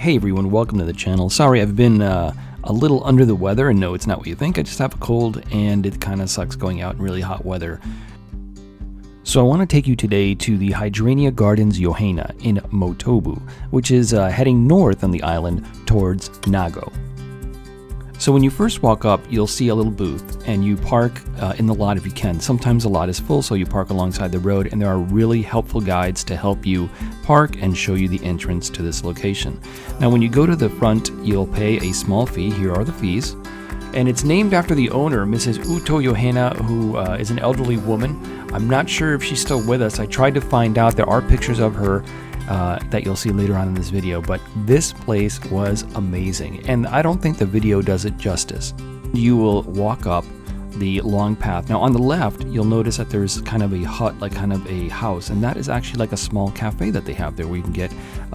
Hey everyone, welcome to the channel. Sorry, I've been a little under the weather, and no, it's not what you think. I just have a cold, and it kind of sucks going out in really hot weather. So I want to take you today to the Hydrangea Gardens Yohena in Motobu, which is heading north on the island towards Nago. So when you first walk up, you'll see a little booth, and you park in the lot if you can. Sometimes the lot is full, so you park alongside the road, and there are really helpful guides to help you park and show you the entrance to this location. Now when you go to the front, you'll pay a small fee. Here are the fees. And it's named after the owner, Mrs. Uto Yohena, who is an elderly woman. I'm not sure if she's still with us. I tried to find out. There are pictures of her that you'll see later on in this video, but this place was amazing, and I don't think the video does it justice. You will walk up the long path. Now on the left, you'll notice that there's kind of a hut, like kind of a house, and that is actually like a small cafe that they have there where you can get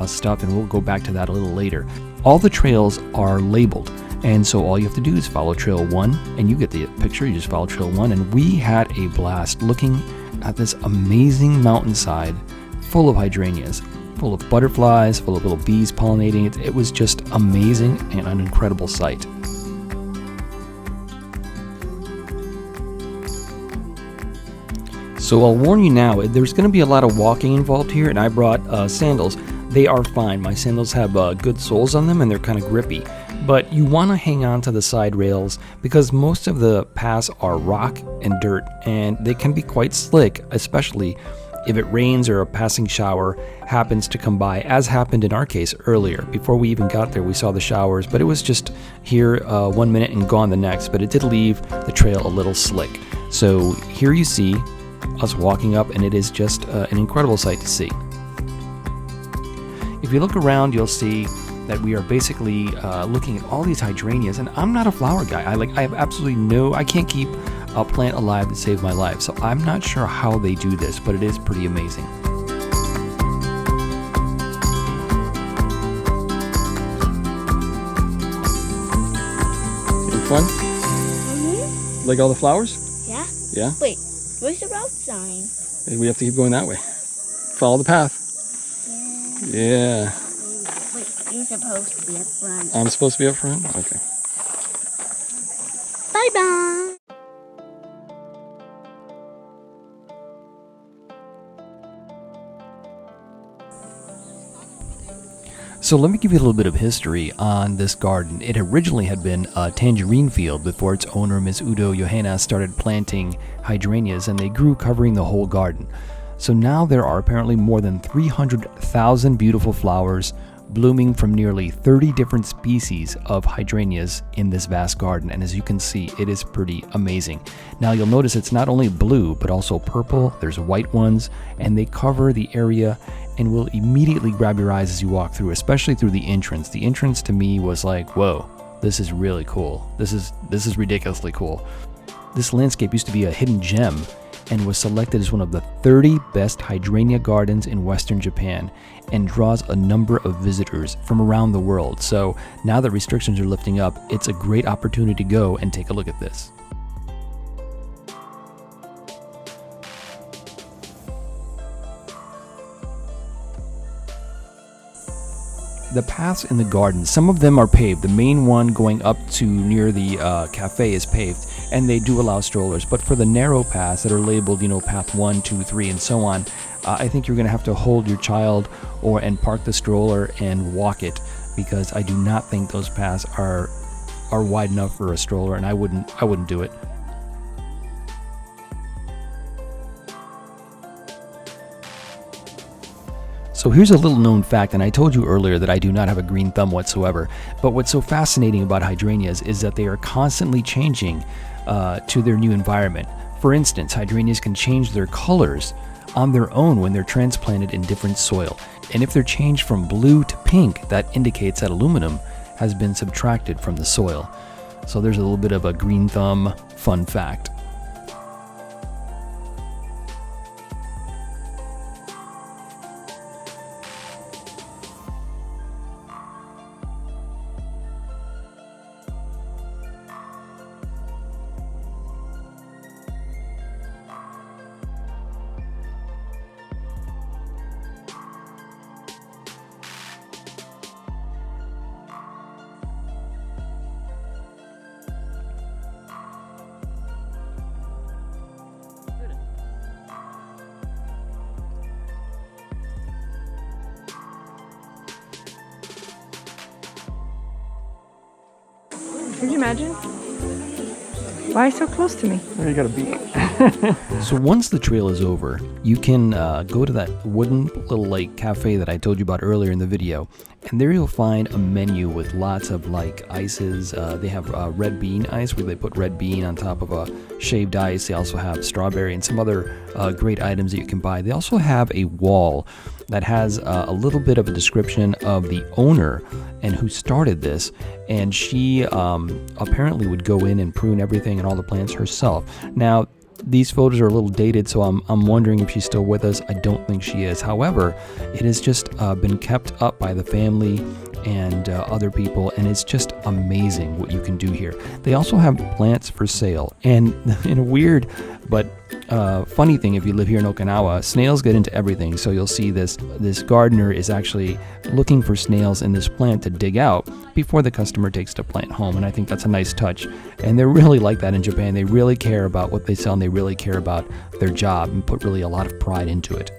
stuff, and we'll go back to that a little later. All the trails are labeled, and so all you have to do is follow trail 1, and you get the picture. You just follow trail 1, and we had a blast looking at this amazing mountainside full of hydrangeas, full of butterflies, full of little bees pollinating. It was just amazing and an incredible sight. So I'll warn you now, there's going to be a lot of walking involved here, and I brought sandals. They are fine. My sandals have good soles on them, and they're kind of grippy. But you want to hang on to the side rails because most of the paths are rock and dirt, and they can be quite slick, especially if it rains or a passing shower happens to come by, as happened in our case earlier. Before we even got there, we saw the showers, but it was just here 1 minute and gone the next, but it did leave the trail a little slick. So here you see us walking up, and it is just an incredible sight to see. If you look around, you'll see that we are basically looking at all these hydrangeas, and I'm not a flower guy. I have absolutely I can't keep a plant alive that saved my life, so I'm not sure how they do this, but it is pretty amazing. Having fun? Mm-hmm. Like all the flowers? Yeah. Yeah? Wait, where's the road sign? We have to keep going that way. Follow the path. Yeah. Wait, you're supposed to be up front. I'm supposed to be up front? Okay. Bye-bye. So let me give you a little bit of history on this garden. It originally had been a tangerine field before its owner, Ms. Uto Yohena, started planting hydrangeas, and they grew covering the whole garden. So now there are apparently more than 300,000 beautiful flowers blooming from nearly 30 different species of hydrangeas in this vast garden, and as you can see, it is pretty amazing. Now you'll notice it's not only blue but also purple. There's white ones, and they cover the area and will immediately grab your eyes as you walk through, especially through the entrance. The entrance to me was like, whoa, this is really cool. This is ridiculously cool. This landscape used to be a hidden gem and was selected as one of the 30 best hydrangea gardens in Western Japan, and draws a number of visitors from around the world. So now that restrictions are lifting up, it's a great opportunity to go and take a look at this. The paths in the garden, some of them are paved. The main one going up to near the cafe is paved, and they do allow strollers. But for the narrow paths that are labeled, path 1, 2, 3, and so on, I think you're going to have to hold your child and park the stroller and walk it, because I do not think those paths are wide enough for a stroller, and I wouldn't do it. So here's a little known fact, and I told you earlier that I do not have a green thumb whatsoever, but what's so fascinating about hydrangeas is that they are constantly changing to their new environment. For instance, hydrangeas can change their colors on their own when they're transplanted in different soil. And if they're changed from blue to pink, that indicates that aluminum has been subtracted from the soil. So there's a little bit of a green thumb fun fact. Can you imagine? Why so close to me? Oh, you got a beak. So once the trail is over, you can go to that wooden little like cafe that I told you about earlier in the video, and there you'll find a menu with lots of like ices. They have red bean ice where they put red bean on top of a shaved ice. They also have strawberry and some other great items that you can buy. They also have a wall that has a little bit of a description of the owner and who started this, and she apparently would go in and prune everything and all the plants herself. Now, these photos are a little dated, so I'm wondering if she's still with us. I don't think she is. However, it has just been kept up by the family and other people, and it's just amazing what you can do here. They also have plants for sale, and in a weird but funny thing, if you live here in Okinawa, snails get into everything. So you'll see this gardener is actually looking for snails in this plant to dig out before the customer takes the plant home, and I think that's a nice touch. And they're really like that in Japan. They really care about what they sell, and they really care about their job and put really a lot of pride into it.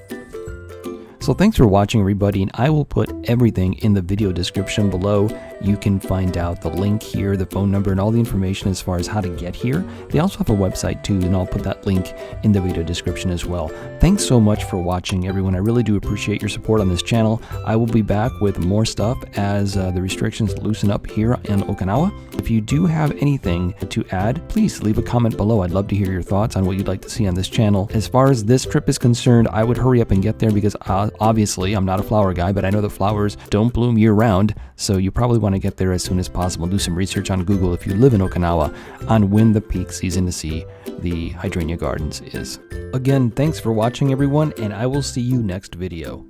So thanks for watching, everybody, and I will put everything in the video description below. You can find out the link here, the phone number, and all the information as far as how to get here. They also have a website too, and I'll put that link in the video description as well. Thanks so much for watching, everyone. I really do appreciate your support on this channel. I will be back with more stuff as the restrictions loosen up here in Okinawa. If you do have anything to add, please leave a comment below. I'd love to hear your thoughts on what you'd like to see on this channel. As far as this trip is concerned, I would hurry up and get there because obviously I'm not a flower guy, but I know the flowers don't bloom year-round, so you probably want to get there as soon as possible. Do some research on Google if you live in Okinawa on when the peak season to see the Hydrangea Gardens is. Again, thanks for watching, everyone, and I will see you next video.